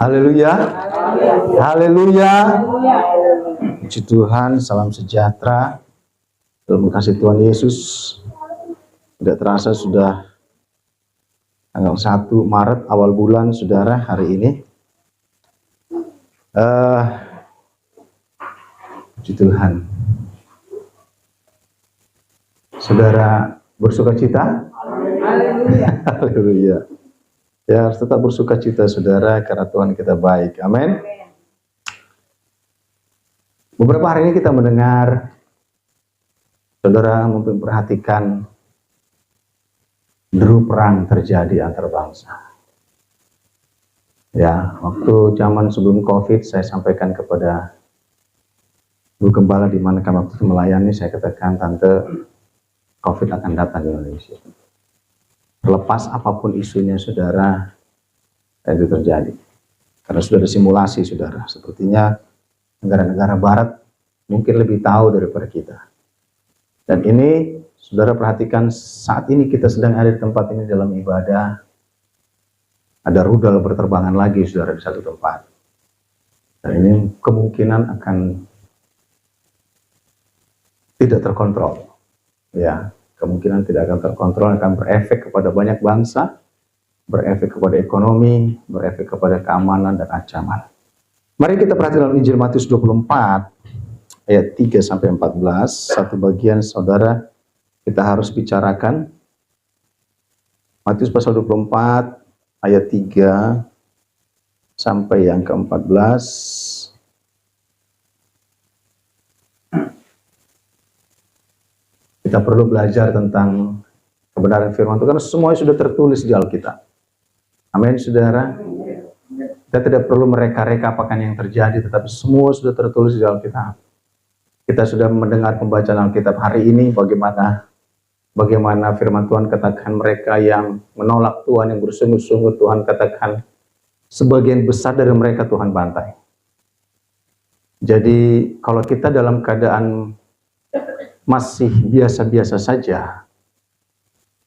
Haleluya. Haleluya. Puji Tuhan, salam sejahtera. Dalam kasih Tuhan Yesus. Tidak terasa sudah tanggal 1 Maret awal bulan, saudara, hari ini. Puji Tuhan. Saudara bersuka cita? Haleluya. Ya, harus tetap bersuka cita, saudara, karena Tuhan kita baik. Amin. Beberapa hari ini kita mendengar, saudara mungkin perhatikan, deru perang terjadi antar bangsa. Ya, waktu zaman sebelum COVID, saya sampaikan kepada Ibu Gembala di mana kami waktu itu melayani, saya katakan, Tante, COVID akan datang di Indonesia. Terlepas apapun isunya, saudara, itu terjadi. Karena sudah ada simulasi, saudara. Sepertinya negara-negara barat mungkin lebih tahu daripada kita. Dan ini, saudara perhatikan, saat ini kita sedang ada di tempat ini dalam ibadah. Ada rudal berterbangan lagi, saudara, di satu tempat. Dan ini kemungkinan akan tidak terkontrol. Ya. Kemungkinan tidak akan terkontrol, akan berefek kepada banyak bangsa, berefek kepada ekonomi, berefek kepada keamanan dan ancaman. Mari kita perhatikan dalam Injil Matius 24, ayat 3-14, satu bagian, saudara, kita harus bicarakan. Matius pasal 24, ayat 3, sampai yang ke-14. Kita perlu belajar tentang kebenaran firman Tuhan, karena semuanya sudah tertulis di Alkitab. Amin, saudara. Kita tidak perlu mereka-reka apakan yang terjadi, tetapi semua sudah tertulis di Alkitab. Kita sudah mendengar pembacaan Alkitab hari ini, bagaimana firman Tuhan katakan mereka yang menolak Tuhan, yang bersungguh-sungguh, Tuhan katakan sebagian besar dari mereka Tuhan bantai. Jadi kalau kita dalam keadaan masih biasa-biasa saja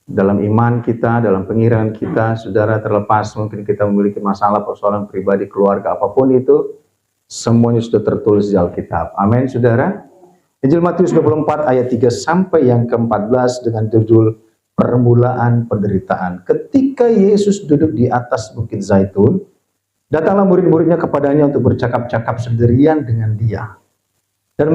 dalam iman kita, dalam pengirangan kita, saudara, terlepas mungkin kita memiliki masalah, persoalan pribadi, keluarga, apapun itu, semuanya sudah tertulis di Alkitab. Amin, saudara. Injil Matius 24 ayat 3 sampai yang ke-14 dengan judul Permulaan Penderitaan. Ketika Yesus duduk di atas Bukit Zaitun, datanglah murid-muridnya kepadanya untuk bercakap-cakap sendirian dengan dia. Dan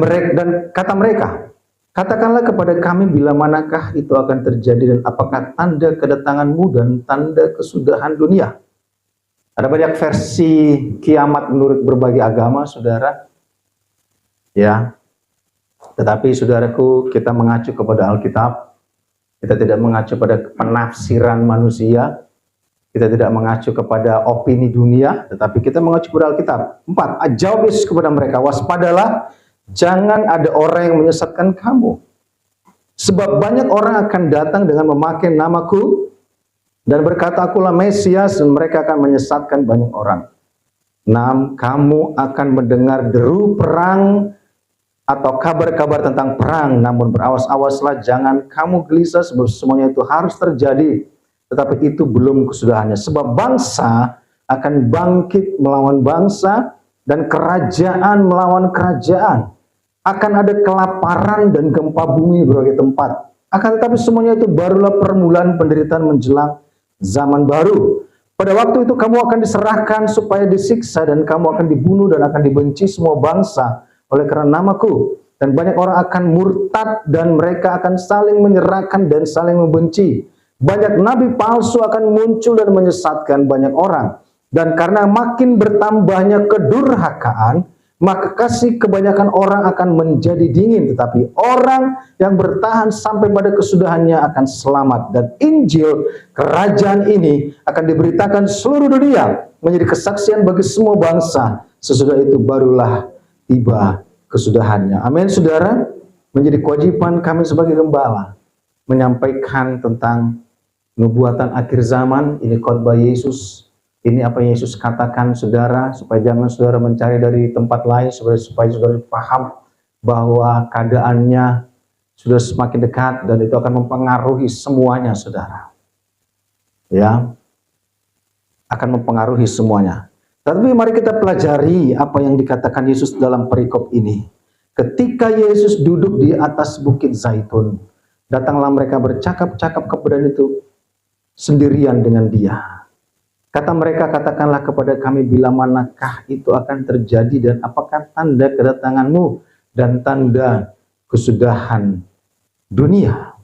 kata mereka, katakanlah kepada kami bila manakah itu akan terjadi dan apakah tanda kedatanganmu dan tanda kesudahan dunia. Ada banyak versi kiamat menurut berbagai agama, saudara. Ya, tetapi saudaraku, kita mengacu kepada Alkitab. Kita tidak mengacu pada penafsiran manusia. Kita tidak mengacu kepada opini dunia, tetapi kita mengacu kepada Alkitab. 4. Jawab Yesus kepada mereka, waspadalah, jangan ada orang yang menyesatkan kamu. Sebab banyak orang akan datang dengan memakai namaku dan berkata, akulah Mesias, dan mereka akan menyesatkan banyak orang. 6. Kamu akan mendengar deru perang atau kabar-kabar tentang perang, namun berawas-awaslah, jangan kamu gelisah, sebab semuanya itu harus terjadi, tetapi itu belum kesudahannya. Sebab bangsa akan bangkit melawan bangsa dan kerajaan melawan kerajaan. Akan ada kelaparan dan gempa bumi di berbagai tempat. Akan tetapi semuanya itu barulah permulaan penderitaan menjelang zaman baru. Pada waktu itu kamu akan diserahkan supaya disiksa, dan kamu akan dibunuh dan akan dibenci semua bangsa oleh karena namaku. Dan banyak orang akan murtad dan mereka akan saling menyerahkan dan saling membenci. Banyak nabi palsu akan muncul dan menyesatkan banyak orang. Dan karena makin bertambahnya kedurhakaan, maka kasih kebanyakan orang akan menjadi dingin, tetapi orang yang bertahan sampai pada kesudahannya akan selamat. Dan Injil kerajaan ini akan diberitakan seluruh dunia menjadi kesaksian bagi semua bangsa. Sesudah itu barulah tiba kesudahannya. Amin, saudara. Menjadi kewajiban kami sebagai gembala menyampaikan tentang nubuatan akhir zaman. Ini khotbah Yesus. Ini apa yang Yesus katakan, saudara, supaya jangan saudara mencari dari tempat lain, supaya saudara paham bahwa keadaannya sudah semakin dekat dan itu akan mempengaruhi semuanya, saudara. Ya, akan mempengaruhi semuanya. Tapi mari kita pelajari apa yang dikatakan Yesus dalam perikop ini. Ketika Yesus duduk di atas bukit Zaitun, datanglah mereka bercakap-cakap kepada itu sendirian dengan dia. Kata mereka, katakanlah kepada kami bila manakah itu akan terjadi dan apakah tanda kedatanganmu dan tanda kesudahan dunia.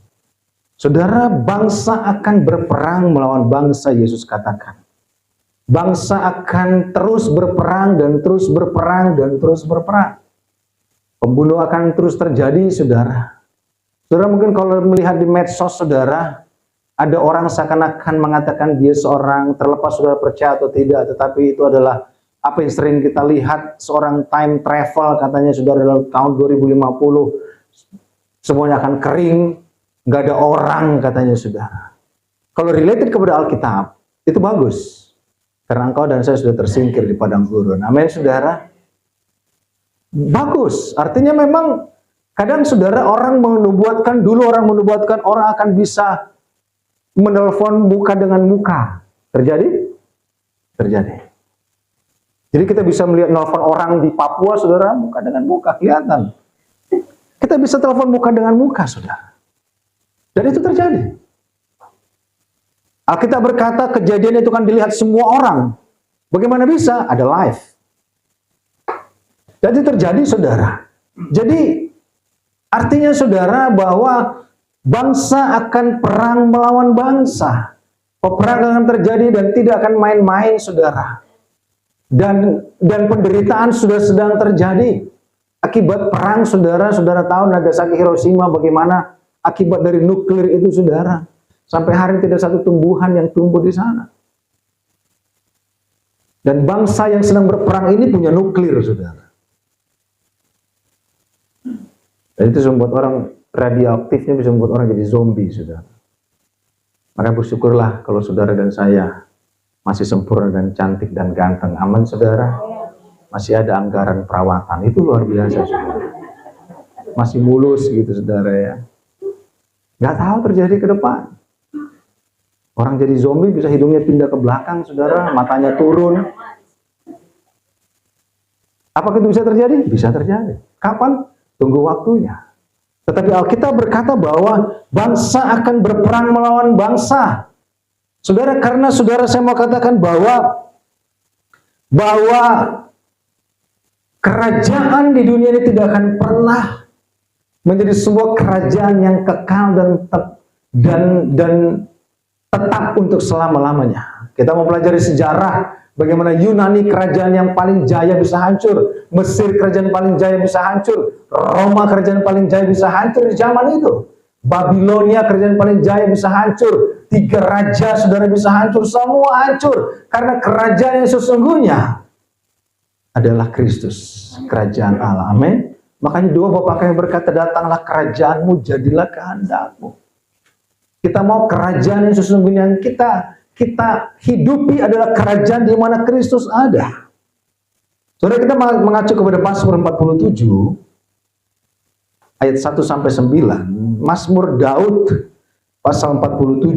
Saudara, bangsa akan berperang melawan bangsa, Yesus katakan. Bangsa akan terus berperang dan terus berperang dan terus berperang. Pembunuh akan terus terjadi, saudara. Saudara mungkin kalau melihat di medsos, saudara, ada orang seakan-akan mengatakan dia seorang, terlepas saudara percaya atau tidak, tetapi itu adalah apa yang sering kita lihat, seorang time travel katanya, saudara, dalam tahun 2050 semuanya akan kering, nggak ada orang katanya, saudara. Kalau related kepada Alkitab, itu bagus. Karena engkau dan saya sudah tersingkir di padang gurun. Amin, saudara. Bagus. Artinya memang kadang, saudara, orang menubuatkan, dulu orang menubuatkan orang akan bisa menelpon muka dengan muka. Terjadi? Terjadi. Jadi kita bisa melihat nelpon orang di Papua, saudara, muka dengan muka, kelihatan. Kita bisa telepon muka dengan muka, saudara. Dan itu terjadi. Alkitab berkata kejadian itu kan dilihat semua orang. Bagaimana bisa? Ada live. Jadi terjadi, saudara. Jadi artinya, saudara, bahwa bangsa akan perang melawan bangsa. Peperangan akan terjadi dan tidak akan main-main, saudara. Dan penderitaan sudah sedang terjadi. Akibat perang, saudara, saudara tahu Nagasaki, Hiroshima, bagaimana akibat dari nuklir itu, saudara. Sampai hari ini tidak satu tumbuhan yang tumbuh di sana. Dan bangsa yang sedang berperang ini punya nuklir, saudara. Dan itu membuat orang, radioaktifnya bisa membuat orang jadi zombie, saudara. Maka bersyukurlah kalau saudara dan saya masih sempurna dan cantik dan ganteng. Aman, saudara. Masih ada anggaran perawatan. Itu luar biasa, saudara. Masih mulus gitu, saudara, ya. Nggak tahu terjadi ke depan. Orang jadi zombie, bisa hidungnya pindah ke belakang, saudara, matanya turun. Apakah itu bisa terjadi? Bisa terjadi. Kapan? Tunggu waktunya. Tetapi Alkitab berkata bahwa bangsa akan berperang melawan bangsa. Saudara, karena saudara, saya mau katakan bahwa kerajaan di dunia ini tidak akan pernah menjadi sebuah kerajaan yang kekal dan tetap untuk selama-lamanya. Kita mau pelajari sejarah bagaimana Yunani kerajaan yang paling jaya bisa hancur, Mesir kerajaan paling jaya bisa hancur, Roma kerajaan paling jaya bisa hancur di zaman itu, Babilonia kerajaan paling jaya bisa hancur, 3 raja, saudara, bisa hancur, semua hancur karena kerajaan yang sesungguhnya adalah Kristus, kerajaan Allah. Amin. Makanya dua bapak kami berkata, datanglah kerajaanmu, jadilah kehendakmu. Kita mau kerajaan yang sesungguhnya yang kita hidupi adalah kerajaan di mana Kristus ada. Saudara, kita mengacu kepada Mazmur 47 ayat 1 sampai 9. Mazmur Daud pasal 47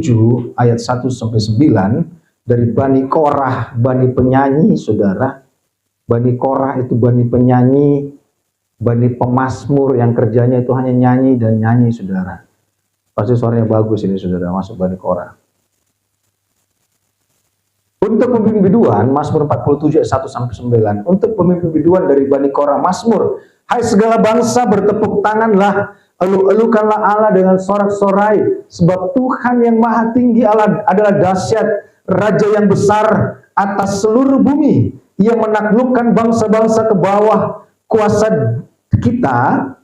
ayat 1 sampai 9 dari Bani Korah, Bani penyanyi, saudara. Bani Korah itu Bani penyanyi, Bani pemazmur yang kerjanya itu hanya nyanyi dan nyanyi, saudara. Pasti suaranya bagus ini, saudara, masuk Bani Korah. Untuk pemimpin biduan, Mazmur 47 ayat 1 sampai 9. Untuk pemimpin biduan dari Bani Korah, Mazmur. Hai segala bangsa, bertepuk tanganlah, elu-elukanlah Allah dengan sorak-sorai, sebab Tuhan yang maha tinggi Allah adalah dahsyat, Raja yang besar atas seluruh bumi. Ia menaklukkan bangsa-bangsa ke bawah kuasa kita,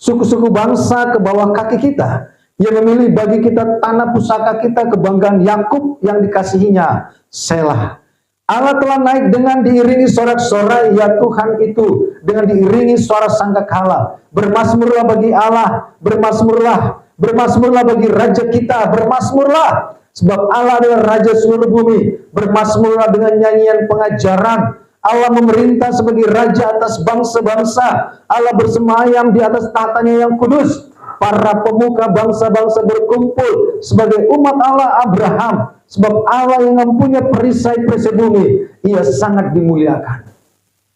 suku-suku bangsa ke bawah kaki kita. Ia memilih bagi kita tanah pusaka kita, kebanggaan Yakub yang dikasihinya. Selah. Allah telah naik dengan diiringi sorak-sorai, ya Tuhan itu, dengan diiringi suara sangkakala. Bermazmurlah bagi Allah, bermazmurlah bagi Raja kita, bermazmurlah. Sebab Allah adalah Raja seluruh bumi. Bermazmurlah dengan nyanyian pengajaran. Allah memerintah sebagai Raja atas bangsa-bangsa. Allah bersemayam di atas tahtanya yang kudus. para pemuka bangsa-bangsa berkumpul sebagai umat Allah Abraham. Sebab Allah yang mempunyai perisai-perisai bumi, ia sangat dimuliakan.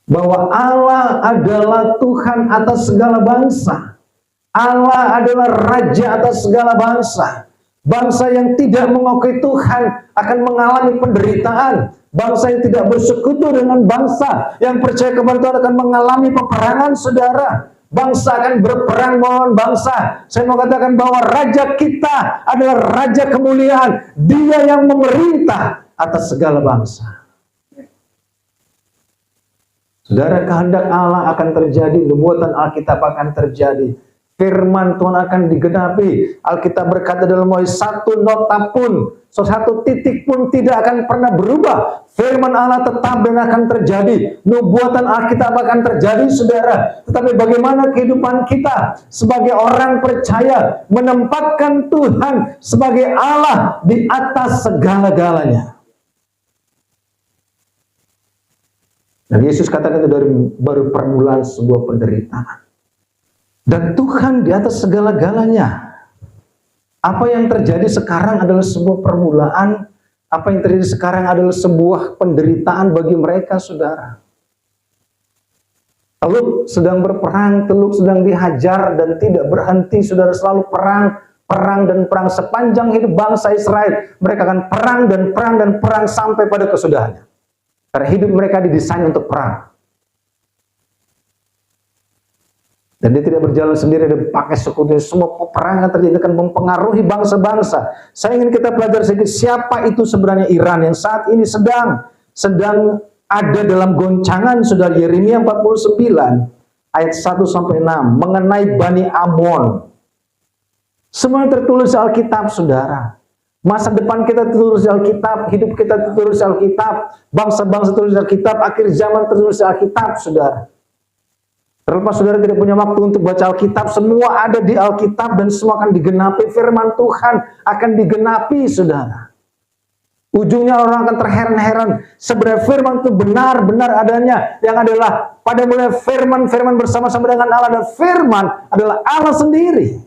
Bahwa Allah adalah Tuhan atas segala bangsa. Allah adalah Raja atas segala bangsa. Bangsa yang tidak mengakui Tuhan akan mengalami penderitaan. Bangsa yang tidak bersekutu dengan bangsa yang percaya kepada Tuhan akan mengalami peperangan, saudara. Bangsa akan berperang melawan bangsa. Saya mau katakan bahwa Raja kita adalah Raja kemuliaan. Dia yang memerintah atas segala bangsa. Saudara, kehendak Allah akan terjadi, nubuatan Alkitab akan terjadi. Firman Tuhan akan digenapi. Alkitab berkata dalam Matius 1 nota pun, satu titik pun tidak akan pernah berubah. Firman Allah tetap dan akan terjadi. Nubuatan Alkitab akan terjadi, saudara. Tetapi bagaimana kehidupan kita sebagai orang percaya menempatkan Tuhan sebagai Allah di atas segala-galanya. Dan Yesus katakan itu baru permulaan sebuah penderitaan. Dan Tuhan di atas segala-galanya. Apa yang terjadi sekarang adalah sebuah permulaan. Apa yang terjadi sekarang adalah sebuah penderitaan bagi mereka, saudara. Teluk sedang berperang, Teluk sedang dihajar dan tidak berhenti, saudara. Selalu perang dan perang sepanjang hidup bangsa Israel. Mereka akan perang dan perang dan perang sampai pada kesudahannya. Karena hidup mereka didesain untuk perang. Dan dia tidak berjalan sendiri, dia pakai sekutu. Semua peperangan terjadi akan mempengaruhi bangsa-bangsa. Saya ingin kita pelajari sedikit siapa itu sebenarnya Iran yang saat ini sedang ada dalam goncangan, saudara. Yeremia 49 ayat 1-6 mengenai Bani Amon. Semua tertulis di Alkitab, saudara. Masa depan kita tertulis di Alkitab, hidup kita tertulis di Alkitab, bangsa-bangsa tertulis di Alkitab, akhir zaman tertulis di Alkitab, saudara. Terlepas saudara tidak punya waktu untuk baca Alkitab, semua ada di Alkitab dan semua akan digenapi. Firman Tuhan akan digenapi, saudara. Ujungnya orang akan terheran-heran. Sebenarnya firman itu benar-benar adanya. Yang adalah pada mulai firman bersama-sama dengan Allah. Dan firman adalah Allah sendiri.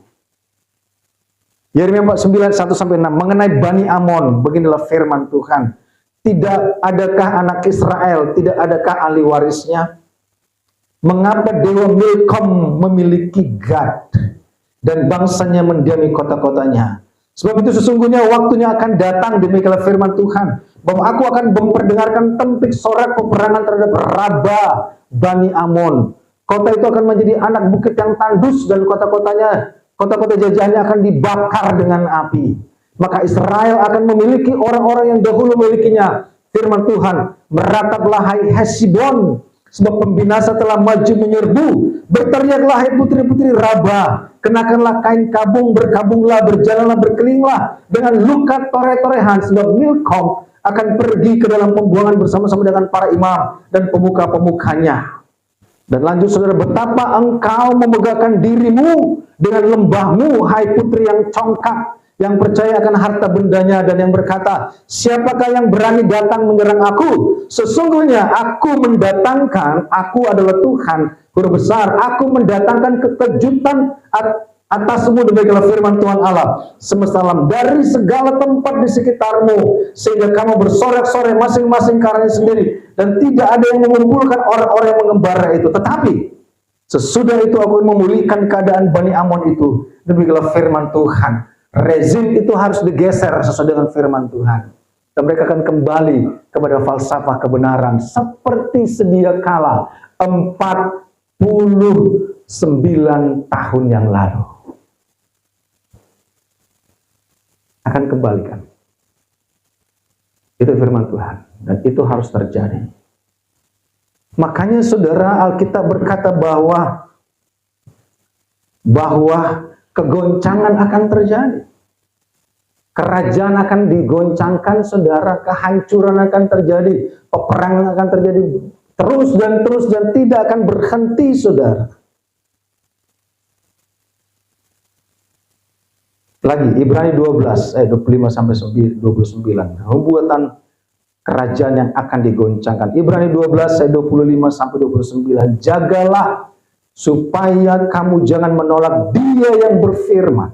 Yeremia 49 1-6 mengenai Bani Amon, beginilah firman Tuhan. Tidak adakah anak Israel, tidak adakah ahli warisnya? Mengapa Dewa Milkom memiliki Gad dan bangsanya mendiami kota-kotanya? Sebab itu sesungguhnya waktunya akan datang, demikianlah firman Tuhan, bahwa aku akan memperdengarkan tempik sorak peperangan terhadap Raba Bani Amon. Kota itu akan menjadi anak bukit yang tandus dan kota-kotanya, kota-kota jajahannya akan dibakar dengan api. Maka Israel akan memiliki orang-orang yang dahulu memilikinya. Firman Tuhan, merataplah hai Hesibon, sebab pembinasa telah maju menyerbu. Berteriaklah hai putri-putri Raba, kenakanlah kain kabung, berkabunglah, berjalanlah, berkelinglah dengan luka tore-torehan, sebab Milkom akan pergi ke dalam pembuangan bersama-sama dengan para imam dan pemuka-pemukanya. Dan lanjut saudara, betapa engkau memegahkan dirimu dengan lembahmu, hai putri yang congkak, yang percaya akan harta bendanya dan yang berkata, siapakah yang berani datang menyerang aku? Sesungguhnya aku mendatangkan, aku adalah Tuhan guru besar, aku mendatangkan kekejutan atasmu, demikianlah firman Tuhan Allah semesta alam, dari segala tempat di sekitarmu, sehingga kamu bersorak-sorai masing-masing karanya sendiri, dan tidak ada yang mengumpulkan orang-orang yang mengembara itu. Tetapi sesudah itu aku memulihkan keadaan Bani Amon itu, demikianlah firman Tuhan. Rezim itu harus digeser sesuai dengan firman Tuhan. Dan mereka akan kembali kepada falsafah kebenaran seperti sedia kala 49 tahun yang lalu. Akan kembalikan. Itu firman Tuhan. Dan itu harus terjadi. Makanya saudara, Alkitab berkata bahwa kegoncangan akan terjadi. Kerajaan akan digoncangkan, saudara. Kehancuran akan terjadi. Peperangan akan terjadi terus dan tidak akan berhenti, saudara. Lagi, Ibrani 12, ayat 25-29. Nubuatan kerajaan yang akan digoncangkan. Ibrani 12, ayat 25-29. Jagalah supaya kamu jangan menolak Dia yang berfirman.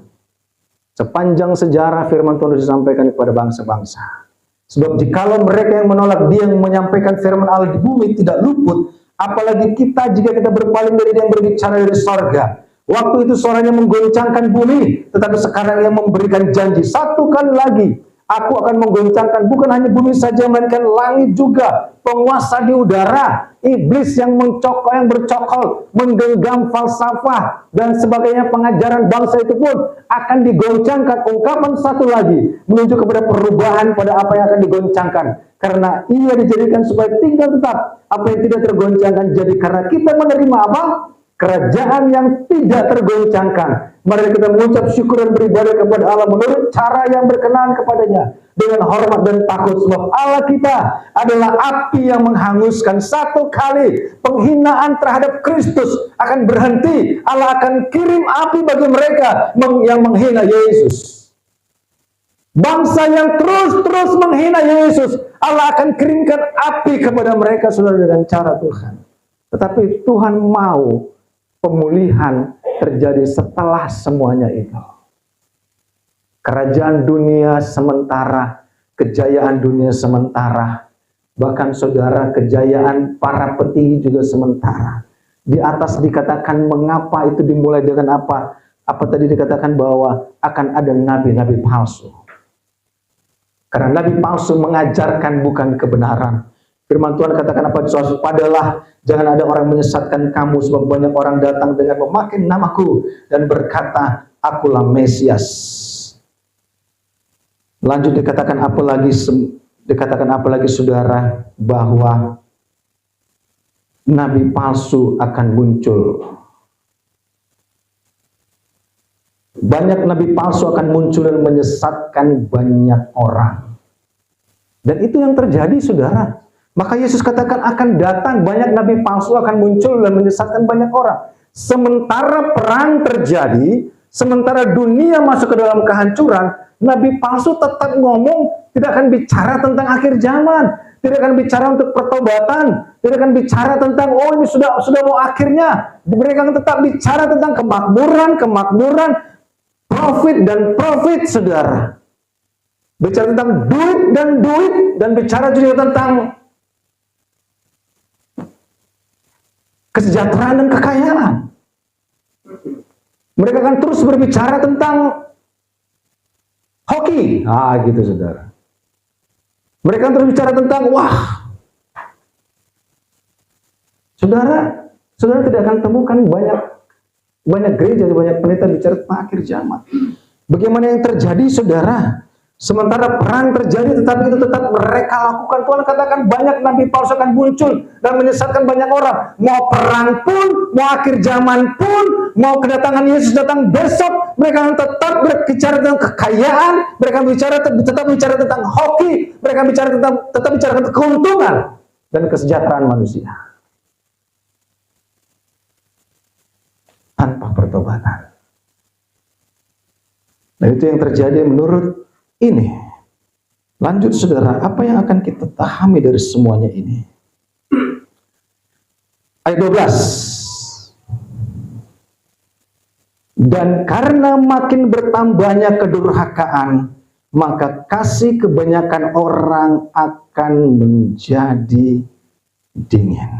Sepanjang sejarah firman Tuhan disampaikan kepada bangsa-bangsa. Sebab jikalau mereka yang menolak Dia yang menyampaikan firman Allah di bumi tidak luput, apalagi kita jika kita berpaling dari Dia yang berbicara dari sorga. Waktu itu suaranya menggoncangkan bumi, tetapi sekarang Ia memberikan janji satu kali lagi. Aku akan menggoncangkan bukan hanya bumi saja, melainkan langit juga, penguasa di udara, iblis yang bercokol, menggenggam falsafah dan sebagainya, pengajaran bangsa itu pun akan digoncangkan. Ungkapan satu lagi menuju kepada perubahan pada apa yang akan digoncangkan, karena Ia dijadikan supaya tinggal tetap. Apa yang tidak tergoncangkan jadi karena kita menerima apa? Kerajaan yang tidak tergoncangkan. Mari kita mengucap syukur dan beribadah kepada Allah menurut cara yang berkenan kepadanya, dengan hormat dan takut, sebab Allah kita adalah api yang menghanguskan. Satu kali penghinaan terhadap Kristus akan berhenti, Allah akan kirim api bagi mereka yang menghina Yesus. Bangsa yang terus menghina Yesus, Allah akan kirimkan api kepada mereka, saudara, dengan cara Tuhan. Tetapi Tuhan mau pemulihan terjadi setelah semuanya itu. Kerajaan dunia sementara, kejayaan dunia sementara, bahkan saudara, kejayaan para petinggi juga sementara. Di atas dikatakan mengapa itu dimulai dengan apa? Apa tadi dikatakan bahwa akan ada nabi-nabi palsu. Karena nabi palsu mengajarkan bukan kebenaran. Firman Tuhan katakan apa? Waspadalah, jangan ada orang menyesatkan kamu, sebab banyak orang datang dengan memakai namaku dan berkata, akulah Mesias. Lanjut dikatakan apa lagi saudara, bahwa nabi palsu akan muncul. Banyak nabi palsu akan muncul dan menyesatkan banyak orang. Dan itu yang terjadi, saudara. Maka Yesus katakan akan datang banyak nabi palsu akan muncul dan menyesatkan banyak orang. Sementara perang terjadi, sementara dunia masuk ke dalam kehancuran, nabi palsu tetap ngomong, tidak akan bicara tentang akhir zaman, tidak akan bicara untuk pertobatan, tidak akan bicara tentang oh ini sudah mau akhirnya. Mereka akan tetap bicara tentang kemakmuran, profit dan profit, saudara. Bicara tentang duit dan bicara juga tentang kesejahteraan dan kekayaan. Mereka akan terus berbicara tentang hoki. Gitu, saudara. Mereka akan terus bicara tentang wah. Saudara tidak akan temukan banyak gereja, banyak pendeta bicara tentang akhir zaman. Bagaimana yang terjadi, saudara? Sementara perang terjadi, tetapi itu tetap mereka lakukan. Tuhan katakan banyak nabi palsu akan muncul dan menyesatkan banyak orang. Mau perang pun, mau akhir zaman pun, mau kedatangan Yesus datang besok, mereka akan tetap berbicara tentang kekayaan, mereka tetap bicara tentang hoki, mereka tetap bicara tentang keuntungan dan kesejahteraan manusia tanpa pertobatan. Nah, itu yang terjadi menurut ini. Lanjut, saudara, apa yang akan kita pahami dari semuanya ini? Ayat 12. Dan karena makin bertambahnya kedurhakaan, maka kasih kebanyakan orang akan menjadi dingin.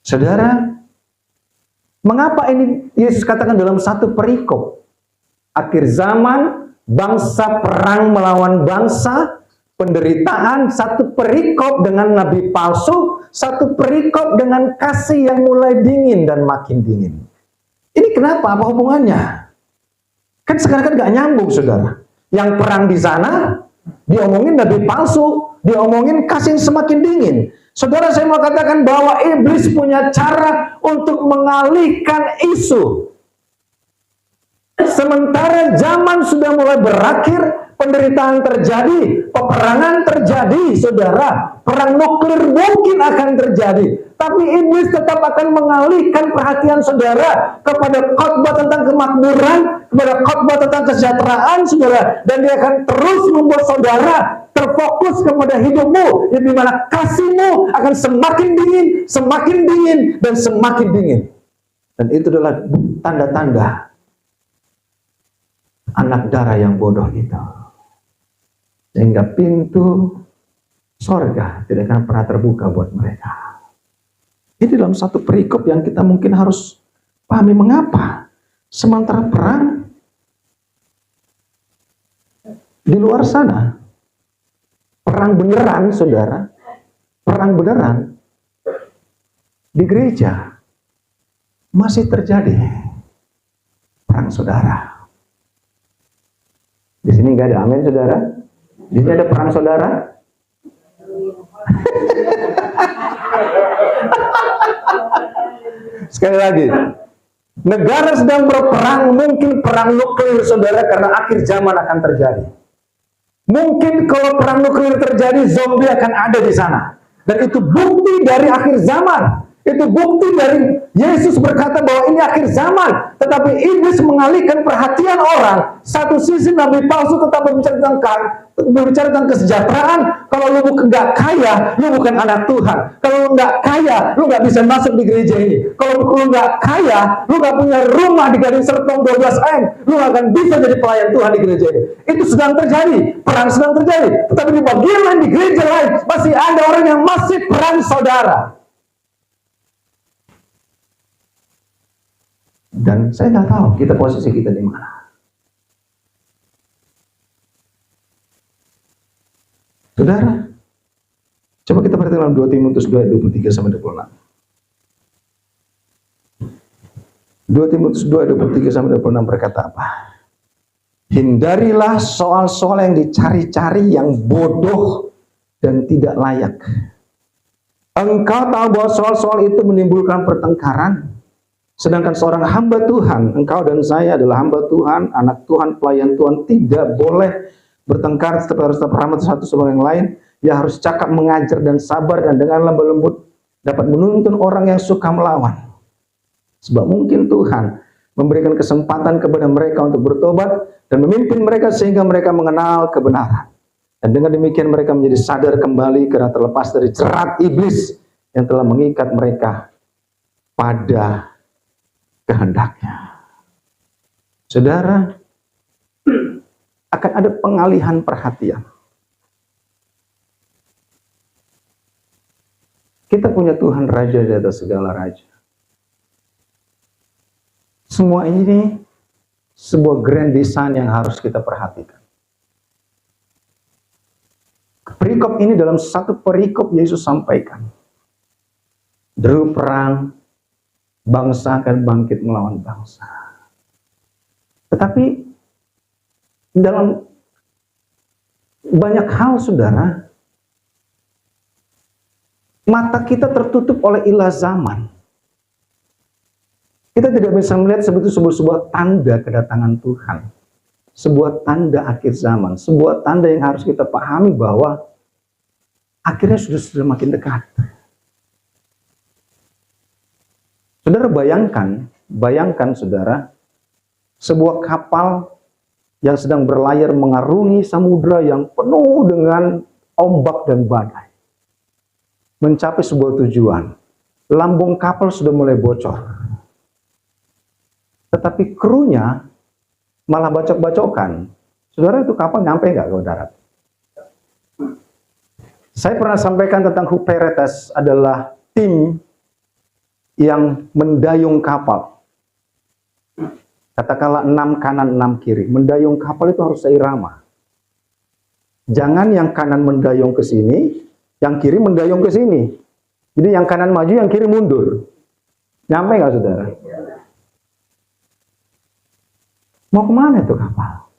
Saudara, mengapa ini Yesus katakan dalam satu perikop? Akhir zaman, bangsa perang melawan bangsa, penderitaan, satu perikop dengan nabi palsu, satu perikop dengan kasih yang mulai dingin dan makin dingin. Ini kenapa? Apa hubungannya? Kan sekarang kan gak nyambung, saudara. Yang perang di sana, diomongin nabi palsu, diomongin kasih yang semakin dingin. Saudara, saya mau katakan bahwa iblis punya cara untuk mengalihkan isu. Sementara zaman sudah mulai berakhir, penderitaan terjadi, peperangan terjadi, saudara. Perang nuklir mungkin akan terjadi. Tapi iblis tetap akan mengalihkan perhatian saudara kepada khotbah tentang kemakmuran, kepada khotbah tentang kesejahteraan saudara. Dan dia akan terus membuat saudara terfokus kepada hidupmu, yang dimana kasihmu akan semakin dingin, dan semakin dingin. Dan itu adalah tanda-tanda anak darah yang bodoh itu. Sehingga pintu sorga tidak akan pernah terbuka buat mereka. Ini dalam satu perikop yang kita mungkin harus pahami mengapa. Sementara perang di luar sana, perang beneran saudara, perang beneran di gereja masih terjadi perang saudara. Di sini nggak ada amin saudara. Di sini ada perang saudara. Sekali lagi, negara sedang berperang, mungkin perang nuklir saudara, karena akhir zaman akan terjadi. Mungkin kalau perang nuklir terjadi, zombie akan ada di sana. Dan itu bukti dari akhir zaman. Itu bukti dari Yesus berkata bahwa ini akhir zaman. Tetapi iblis mengalihkan perhatian orang. Satu sisi nabi palsu tetap berbicara tentang kesejahteraan. Kalau lu nggak kaya, lu bukan anak Tuhan. Kalau lu nggak kaya, lu nggak bisa masuk di gereja ini. Kalau lu nggak kaya, lu nggak punya rumah di Gading Serpong 12M, lu nggak akan bisa jadi pelayan Tuhan di gereja ini. Itu sedang terjadi, perang sedang terjadi. Tetapi di bagian lain, di gereja lain, masih ada orang yang masih perang saudara. Dan saya nggak tahu posisi kita di mana. Saudara, coba kita perhatikan dalam 2 Timotius 2:23-26. 2 Timotius 2:23-26 berkata apa? Hindarilah soal-soal yang dicari-cari yang bodoh dan tidak layak. Engkau tahu bahwa soal-soal itu menimbulkan pertengkaran. Sedangkan seorang hamba Tuhan, engkau dan saya adalah hamba Tuhan, anak Tuhan, pelayan Tuhan, tidak boleh bertengkar, tetapi harus tetap rahmat satu sama yang lain. Ya harus cakap mengajar dan sabar, dan dengan lemah lembut dapat menuntun orang yang suka melawan. Sebab mungkin Tuhan memberikan kesempatan kepada mereka untuk bertobat dan memimpin mereka sehingga mereka mengenal kebenaran. Dan dengan demikian mereka menjadi sadar kembali karena terlepas dari jerat iblis yang telah mengikat mereka pada kehendaknya. Saudara, akan ada pengalihan perhatian. Kita punya Tuhan Raja di atas segala raja. Semua ini sebuah grand design yang harus kita perhatikan. Perikop ini dalam satu perikop Yesus sampaikan. Deru perang, bangsa akan bangkit melawan bangsa. Tetapi dalam banyak hal saudara, mata kita tertutup oleh ilah zaman. Kita tidak bisa melihat seperti sebuah tanda kedatangan Tuhan. Sebuah tanda akhir zaman. Sebuah tanda yang harus kita pahami bahwa akhirnya sudah makin dekat. Saudara bayangkan saudara, sebuah kapal yang sedang berlayar mengarungi samudra yang penuh dengan ombak dan badai. Mencapai sebuah tujuan. Lambung kapal sudah mulai bocor. Tetapi krunya malah bacok-bacokan. Saudara, itu kapal nyampe nggak ke darat? Saya pernah sampaikan tentang Huperetes adalah tim yang mendayung kapal. Katakanlah 6 kanan 6 kiri. Mendayung kapal itu harus seirama. Jangan yang kanan mendayung ke sini, yang kiri mendayung ke sini. Jadi yang kanan maju, yang kiri mundur. Nyampe nggak saudara? Mau kemana itu kapal?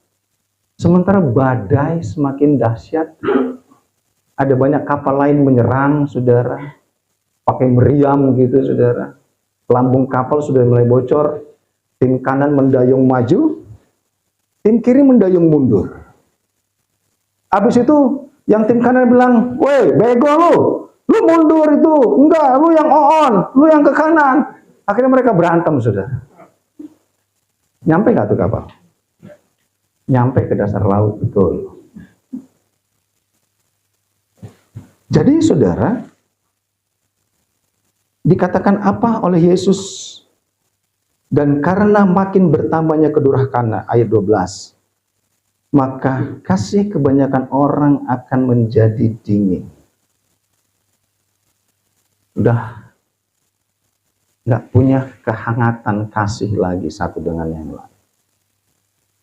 Sementara badai semakin dahsyat. Ada banyak kapal lain menyerang saudara. Pakai meriam gitu saudara. Lambung kapal sudah mulai bocor. Tim kanan mendayung maju. Tim kiri mendayung mundur. Habis itu yang tim kanan bilang, "Woi, bego lu. Lu mundur itu, enggak, lu yang on, lu yang ke kanan. Akhirnya mereka berantem, saudara. Nyampe nggak tuh kapal? Nyampe ke dasar laut, betul. Jadi saudara, dikatakan apa oleh Yesus? Dan karena makin bertambahnya kedurhakaan, ayat 12, maka kasih kebanyakan orang akan menjadi dingin. Udah nggak punya kehangatan kasih lagi satu dengan yang lain.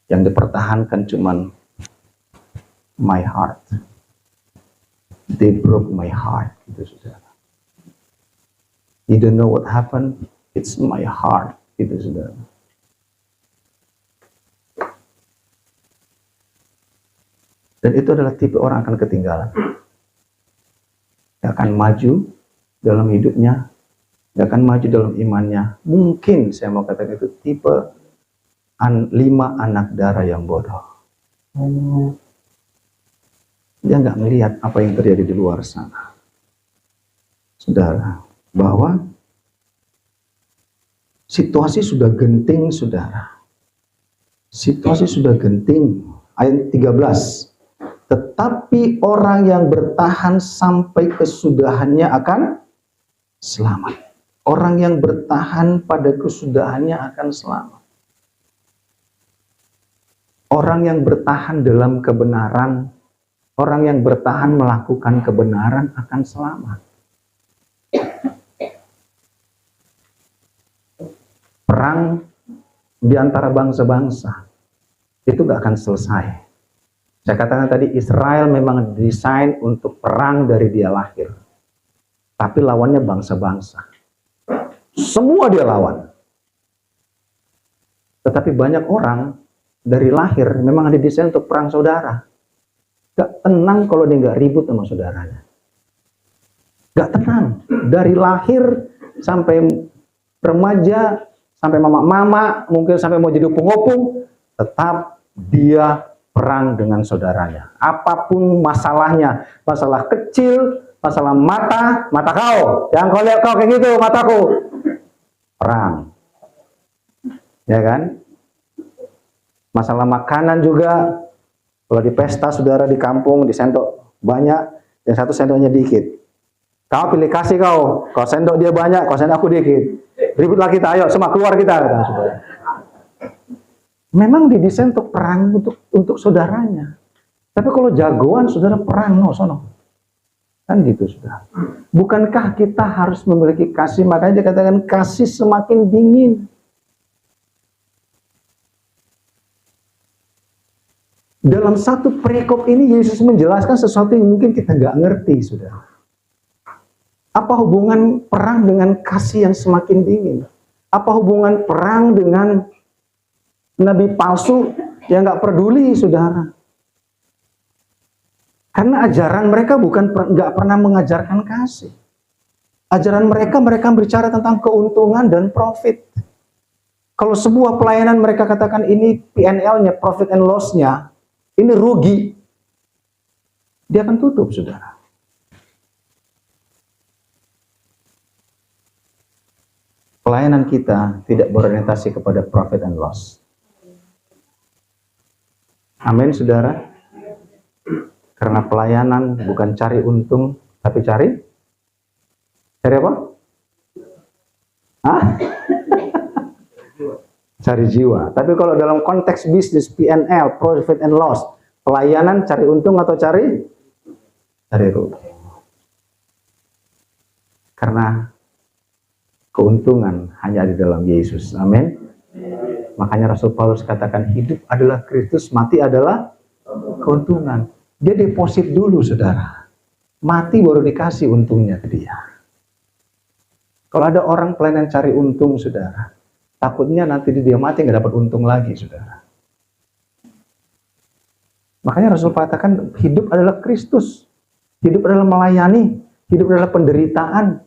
Yang dipertahankan cuman my heart. They broke my heart, gitu saudara. You don't know what happened, it's my heart, gitu saudara. Dan itu adalah tipe orang akan ketinggalan. Gak akan maju dalam hidupnya, gak akan maju dalam imannya. Mungkin saya mau katakan itu tipe 5 anak darah yang bodoh. Dia nggak melihat apa yang terjadi di luar sana. Saudara, bahwa situasi sudah genting, saudara. Situasi sudah genting. Ayat 13. Tetapi orang yang bertahan sampai kesudahannya akan selamat. Orang yang bertahan pada kesudahannya akan selamat. Orang yang bertahan dalam kebenaran, orang yang bertahan melakukan kebenaran akan selamat. Perang di antara bangsa-bangsa itu gak akan selesai. Saya katakan tadi, Israel memang desain untuk perang dari dia lahir. Tapi lawannya bangsa-bangsa. Semua dia lawan. Tetapi banyak orang dari lahir memang didesain untuk perang saudara. Gak tenang kalau dia gak ribut sama saudaranya. Gak tenang. Dari lahir sampai remaja, sampai mama-mama, mungkin sampai mau jadi opung-opung, tetap dia perang dengan saudaranya. Apapun masalahnya, masalah kecil, masalah mata kau, yang kau lihat kau kayak gitu, mataku. Perang. Ya kan? Masalah makanan juga. Kalau di pesta, saudara, di kampung, di sendok banyak, yang satu sendoknya dikit. Kau pilih kasih kau sendok dia banyak, kau sendok aku dikit. Ributlah kita, ayo semua keluar kita. Saudara. Memang didesain untuk perang untuk saudaranya. Tapi kalau jagoan, saudara, perang, no, sono. Kan gitu, saudara. Bukankah kita harus memiliki kasih? Makanya dikatakan kasih semakin dingin. Dalam satu perikop ini Yesus menjelaskan sesuatu yang mungkin kita nggak ngerti, saudara. Apa hubungan perang dengan kasih yang semakin dingin? Apa hubungan perang dengan nabi palsu yang nggak peduli, saudara? Karena ajaran mereka nggak pernah mengajarkan kasih. Ajaran mereka berbicara tentang keuntungan dan profit. Kalau sebuah pelayanan mereka katakan ini PNL-nya, profit and loss-nya, ini rugi, dia akan tutup, saudara. Pelayanan kita tidak berorientasi kepada profit and loss. Amin, saudara. Karena pelayanan bukan cari untung, tapi cari apa? Hah? Cari jiwa. Tapi kalau dalam konteks bisnis, PNL, profit and loss, pelayanan cari untung atau cari rugi. Karena keuntungan hanya di dalam Yesus. Amin. Makanya Rasul Paulus katakan hidup adalah Kristus, mati adalah keuntungan. Dia deposit dulu, saudara. Mati baru dikasih untungnya ke dia. Kalau ada orang pelayanan cari untung, saudara, takutnya nanti dia mati nggak dapat untung lagi, saudara. Makanya Rasul katakan hidup adalah Kristus. Hidup adalah melayani. Hidup adalah penderitaan.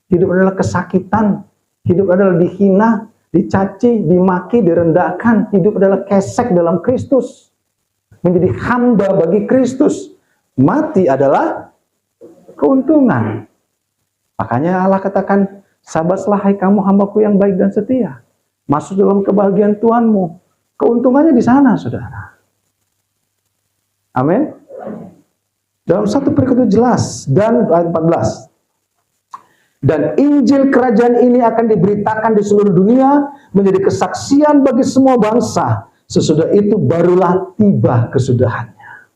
Hidup adalah kesakitan. Hidup adalah dihina, dicaci, dimaki, direndahkan. Hidup adalah kesek dalam Kristus. Menjadi hamba bagi Kristus. Mati adalah keuntungan. Makanya Allah katakan, sabarlah hai kamu hambaku yang baik dan setia. Masuk dalam kebahagiaan Tuhanmu. Keuntungannya di sana, saudara. Amin. Dalam 1 Korintus jelas, dan ayat 14. Dan Injil kerajaan ini akan diberitakan di seluruh dunia, menjadi kesaksian bagi semua bangsa. Sesudah itu barulah tiba kesudahannya.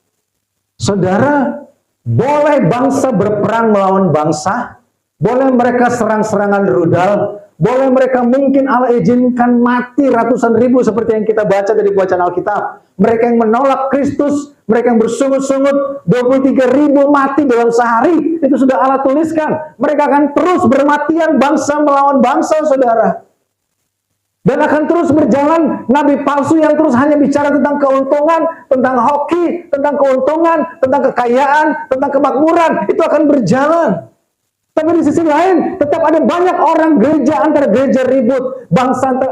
Saudara, boleh bangsa berperang melawan bangsa, boleh mereka serang-serangan rudal, boleh mereka mungkin Allah izinkan mati ratusan ribu seperti yang kita baca dari bacaan Alkitab. Mereka yang menolak Kristus, mereka yang bersungut-sungut, 23.000 mati dalam sehari. Itu sudah Allah tuliskan. Mereka akan terus bermatian bangsa melawan bangsa, saudara. Dan akan terus berjalan nabi palsu yang terus hanya bicara tentang keuntungan, tentang hoki, tentang keuntungan, tentang kekayaan, tentang kemakmuran. Itu akan berjalan. Tapi di sisi lain, tetap ada banyak orang gereja antar gereja ribut, bangsa antar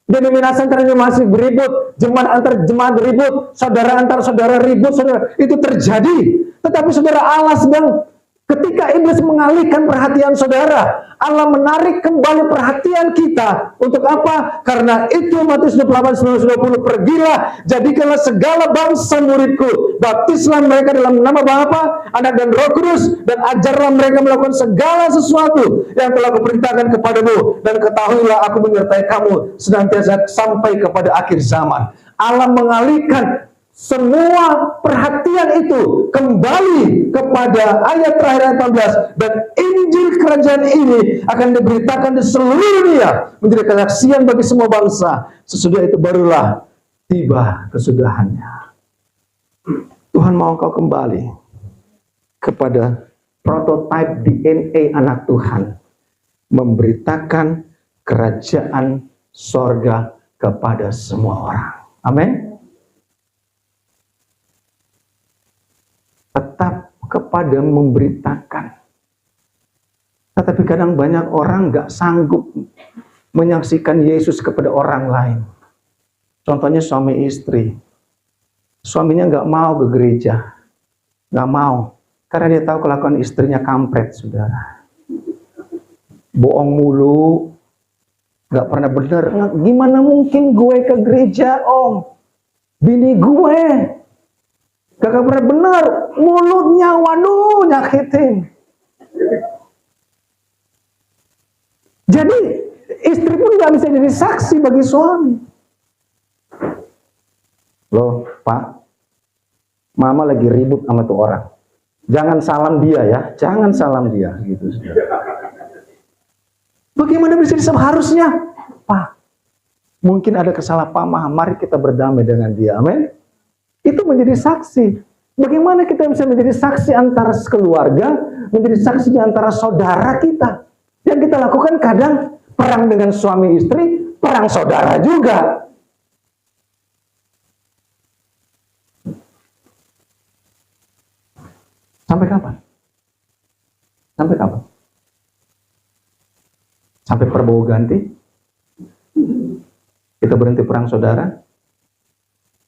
denominasi antar denominasi beribut, jemaat antar jemaat ribut, saudara antar saudara ribut, saudara. Itu terjadi. Tetapi saudara, Allah sedang, ketika iblis mengalihkan perhatian saudara, Allah menarik kembali perhatian kita. Untuk apa? Karena itu Matius 28:19-20, pergilah, jadikanlah segala bangsa muridku, baptislah mereka dalam nama Bapa, Anak dan Roh Kudus, dan ajarlah mereka melakukan segala sesuatu yang telah kuperintahkan kepadamu, dan ketahuilah aku menyertai kamu senantiasa sampai kepada akhir zaman. Allah mengalihkan semua perhatian itu kembali kepada ayat terakhir ayat 14, dan Injil kerajaan ini akan diberitakan di seluruh dunia menjadi kesaksian bagi semua bangsa. Sesudah itu barulah tiba kesudahannya. Tuhan mau kau kembali kepada prototipe DNA anak Tuhan, memberitakan kerajaan sorga kepada semua orang. Amin. Tetap kepada memberitakan. Tetapi kadang banyak orang gak sanggup menyaksikan Yesus kepada orang lain. Contohnya suami istri. Suaminya gak mau ke gereja. Gak mau. Karena dia tahu kelakuan istrinya kampret, saudara. Bohong mulu. Gak pernah benar. Gimana mungkin gue ke gereja, Om? Bini gue gak pernah benar, mulutnya waduh nyakitin. Jadi istri pun gak bisa jadi saksi bagi suami. Loh Pak, Mama lagi ribut sama tuh orang, jangan salam dia ya, jangan salam dia gitu. Bagaimana bisa harusnya Pak, mungkin ada kesalahpahaman, mari kita berdamai dengan dia, amin. Itu menjadi saksi. Bagaimana kita bisa menjadi saksi antara keluarga, menjadi saksi di antara saudara kita. Yang kita lakukan kadang perang dengan suami istri, perang saudara juga. Sampai kapan? Sampai kapan? Sampai Prabowo ganti? Kita berhenti perang saudara?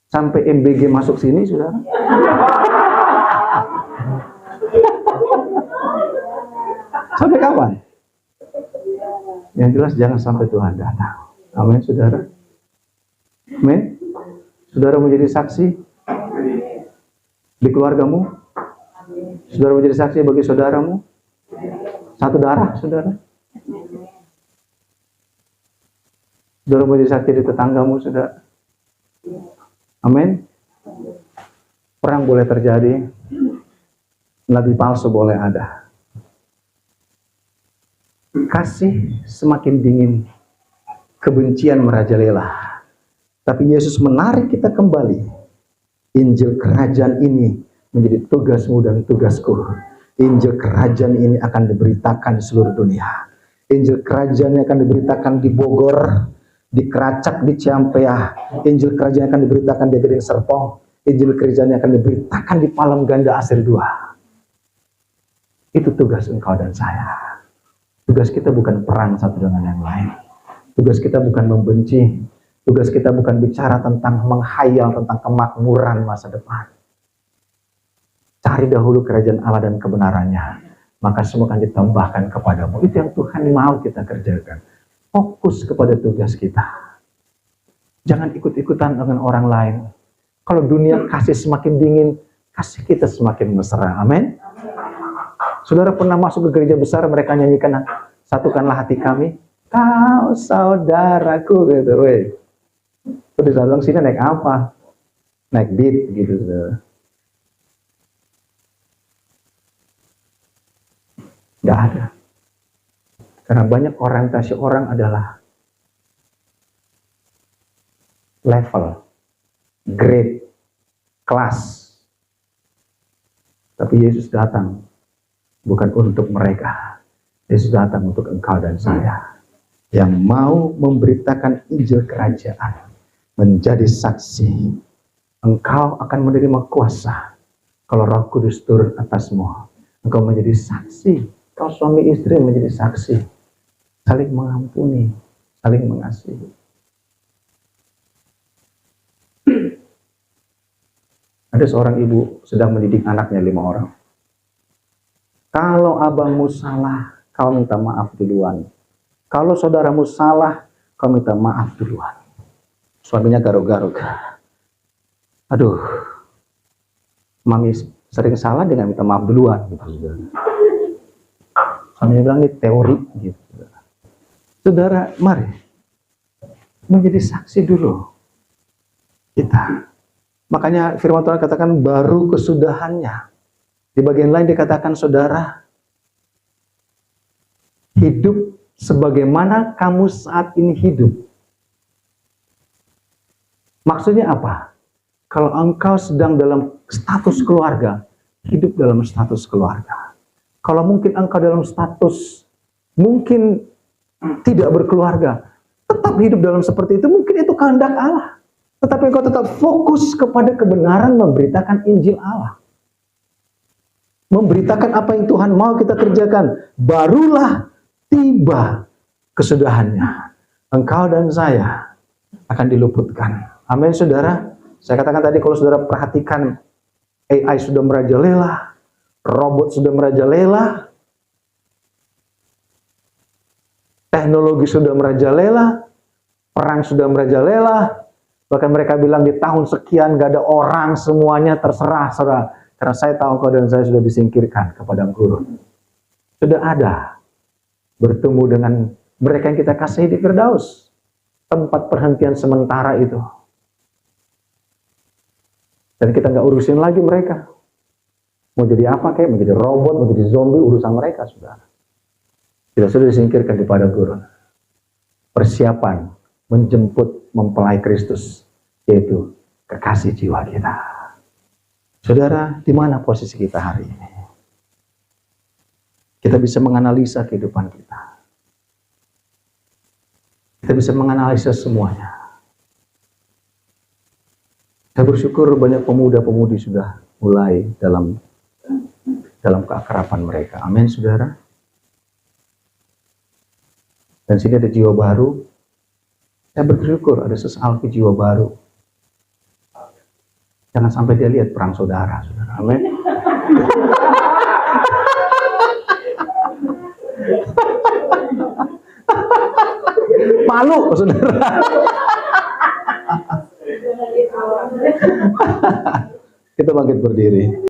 Sampai MBG masuk sini, saudara? Sampai kapan? Yang jelas jangan sampai Tuhan datang. Amin, saudara. Amin. Saudara menjadi saksi di keluargamu. Saudara menjadi saksi bagi saudaramu. Satu darah, saudara. Saudara menjadi saksi di tetanggamu, saudara. Amin. Perang boleh terjadi, nabi palsu boleh ada. Kasih semakin dingin, kebencian merajalela. Tapi Yesus menarik kita kembali. Injil kerajaan ini menjadi tugasmu dan tugasku. Injil kerajaan ini akan diberitakan di seluruh dunia. Injil kerajaan ini akan diberitakan di Bogor, di Keracak, di Ciampea. Injil kerajaan akan diberitakan di Gading Serpong. Injil kerajaan akan diberitakan di Palang Ganda Asir 2. Itu tugas engkau dan saya. Tugas kita bukan perang satu dengan yang lain. Tugas kita bukan membenci. Tugas kita bukan bicara tentang menghayal tentang kemakmuran masa depan. Cari dahulu kerajaan Allah dan kebenarannya. maka semua akan ditambahkan kepadamu. Itu yang Tuhan mau kita kerjakan. Fokus kepada tugas kita. Jangan ikut-ikutan dengan orang lain. Kalau dunia kasih semakin dingin, kasih kita semakin mesra. Amin. Saudara pernah masuk ke gereja besar, mereka nyanyikan, satukanlah hati kami. Kau saudaraku, gitu. Terus datang sini naik apa? Naik beat, gitu. Saudara. Gak ada. Karena banyak orientasi orang adalah level, grade, kelas. Tapi Yesus datang bukan untuk mereka. Yesus datang untuk engkau dan saya yang mau memberitakan Injil kerajaan, menjadi saksi. Engkau akan menerima kuasa kalau Roh Kudus turun atasmu. Engkau menjadi saksi. Kau suami istri menjadi saksi. Saling mengampuni, saling mengasihi. Ada seorang ibu sedang mendidik anaknya 5 orang. Kalau abangmu salah, kau minta maaf duluan. Kalau saudaramu salah, kau minta maaf duluan. Suaminya garuk-garuk. Aduh, mami sering salah dengan minta maaf duluan. Gitu. Suaminya bilang ini teori. Gitu. Saudara, mari menjadi saksi dulu kita. Makanya firman Tuhan katakan baru kesudahannya. Di bagian lain dikatakan saudara, hidup sebagaimana kamu saat ini hidup. Maksudnya apa? Kalau engkau sedang dalam status keluarga, hidup dalam status keluarga. Kalau mungkin engkau dalam status mungkin tidak berkeluarga, tetap hidup dalam seperti itu, mungkin itu kehendak Allah. Tetapi engkau tetap fokus kepada kebenaran memberitakan Injil Allah. Memberitakan apa yang Tuhan mau kita kerjakan. Barulah tiba kesudahannya. Engkau dan saya akan diluputkan. Amin, saudara. Saya katakan tadi, kalau saudara perhatikan, AI sudah merajalela, robot sudah merajalela, teknologi sudah merajalela, perang sudah merajalela. Bahkan mereka bilang di tahun sekian gak ada orang, semuanya terserah, saudara. Karena saya tahu kau dan saya sudah disingkirkan ke padang gurun. Sudah ada bertemu dengan mereka yang kita kasihi di Firdaus, tempat perhentian sementara itu. Dan kita nggak urusin lagi mereka. Mau jadi apa kayak, mau jadi robot, mau jadi zombie, urusan mereka, saudara. Kita sudah disingkirkan di padang gurun. Persiapan menjemput mempelai Kristus, yaitu kekasih jiwa kita. Saudara, di mana posisi kita hari ini? Kita bisa menganalisa kehidupan kita. Kita bisa menganalisa semuanya. Saya bersyukur banyak pemuda-pemudi sudah mulai dalam keakraban mereka. Amin, saudara. Dan sini ada jiwa baru. Saya bersyukur ada sesalki jiwa baru. Jangan sampai dia lihat perang saudara, saudara. Amin. Malu, saudara. Kita bangkit berdiri.